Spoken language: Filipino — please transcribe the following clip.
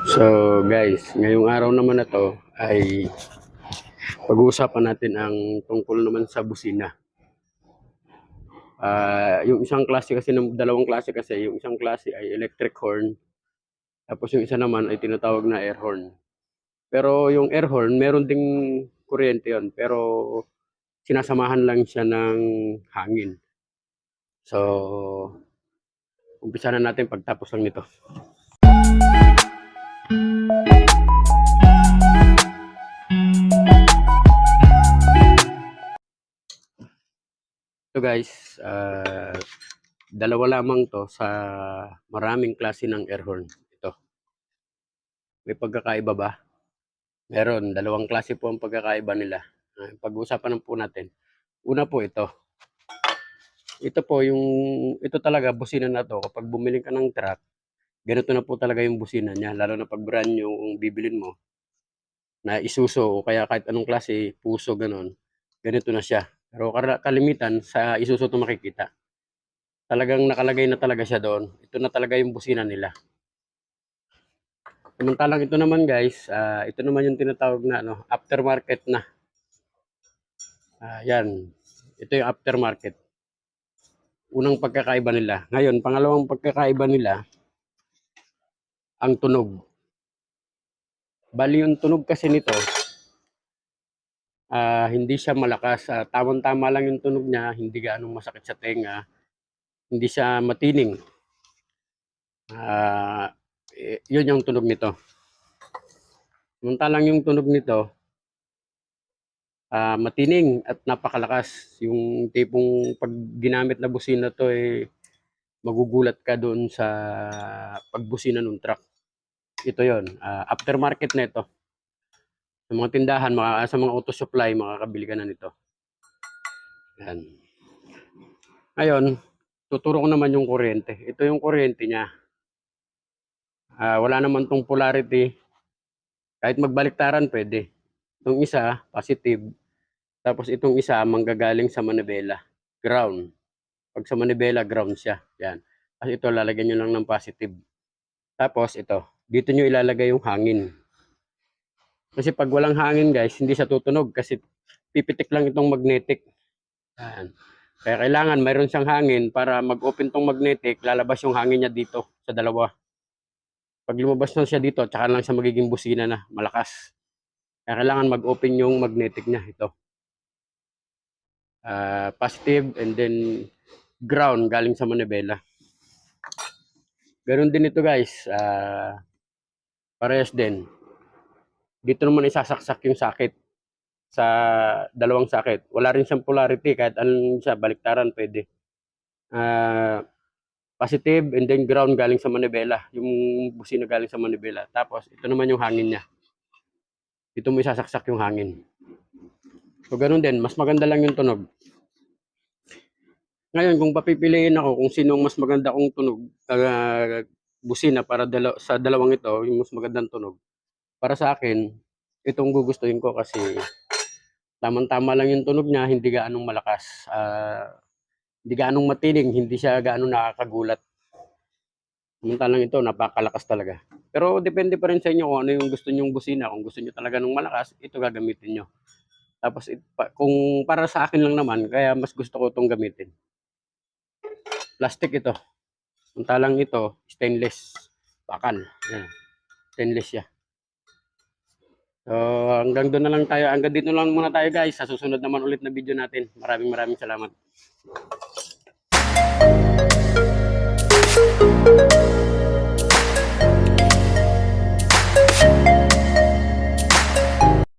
So guys, ngayong araw naman na to ay pag-uusapan natin ang tungkol naman sa busina. Yung isang klase kasi ng dalawang klase kasi, yung isang klase ay electric horn, tapos yung isa naman ay tinatawag na air horn. Pero yung air horn, meron ding kuryente yon, pero sinasamahan lang siya ng hangin. So, umpisa na natin pagtapos lang nito. So guys, dalawa lamang to sa maraming klase ng air horn. Ito. May pagkakaiba ba? Meron. Dalawang klase po ang pagkakaiba nila. Pag-uusapan po natin. Una po ito. Ito po yung, ito talaga, busina na to. Kapag bumili ka ng truck, ganito na po talaga yung busina niya. Lalo na pag brand yung bibilin mo, na Isuzu o kaya kahit anong klase, Puso, ganon. Ganito na siya. Pero kalimitan, sa Isuzu ito makikita. Talagang nakalagay na talaga siya doon. Ito na talaga yung busina nila. Samantalang ito naman guys, ito naman yung tinatawag na aftermarket na. Yan. Ito yung aftermarket. Unang pagkakaiba nila. Ngayon, pangalawang pagkakaiba nila, ang tunog. Bali yung tunog kasi nito, hindi siya malakas. Tamang-tama lang yung tunog niya, hindi gaanong masakit sa tenga, hindi siya matining. Yun yung tunog nito. Samantalang yung tunog nito, matining at napakalakas. Yung tipong pag ginamit na busina to, magugulat ka doon sa pagbusina ng truck. Ito yon, aftermarket na ito. Sa mga tindahan, sa mga auto supply, makakabili ka na nito. Yan. Ngayon, tuturo ko naman yung kuryente. Ito yung kuryente niya. Wala naman tong polarity. Kahit magbaliktaran, pwede. Itong isa, positive. Tapos itong isa, manggagaling sa manibela. Ground. Pag sa manibela, ground siya. Yan. Kasi ito, lalagyan nyo lang ng positive. Tapos ito, dito nyo ilalagay yung hangin. Kasi pag walang hangin guys, hindi siya tutunog kasi pipitik lang itong magnetic. Yan. Kaya kailangan mayroon siyang hangin para mag-open tong magnetic, lalabas yung hangin niya dito sa dalawa. Pag lumabas na siya dito, tsaka lang siya magiging busina na, malakas. Kaya kailangan mag-open yung magnetic niya, ito. Positive and then ground galing sa manibela. Ganon din ito guys, parehas din. Dito naman isasaksak yung sakit sa dalawang sakit. Wala rin siyang polarity, kahit anong siya, baliktaran pwede. Positive and then ground galing sa manibela. Yung busina galing sa manibela. Tapos ito naman yung hangin niya. Dito mo isasaksak yung hangin. So ganun din, mas maganda lang yung tunog. Ngayon kung papipiliin ako kung sinong mas maganda kong tunog, busina para sa dalawang ito, yung mas magandang tunog. Para sa akin, itong gugustuhin ko kasi tamang-tama lang yung tunog niya, hindi gaanong malakas. Hindi gaanong matining, hindi siya gaanong nakakagulat. Samantalang ito, napakalakas talaga. Pero depende pa rin sa inyo kung ano yung gusto nyong busina. Kung gusto nyo talaga ng malakas, ito gagamitin nyo. Tapos kung para sa akin lang naman, kaya mas gusto ko itong gamitin. Plastic ito. Samantalang ito, stainless. Bakal. Yan. Stainless siya. So, hanggang doon na lang tayo. Hanggang dito lang muna tayo guys. Sa susunod naman ulit na video natin. Maraming salamat.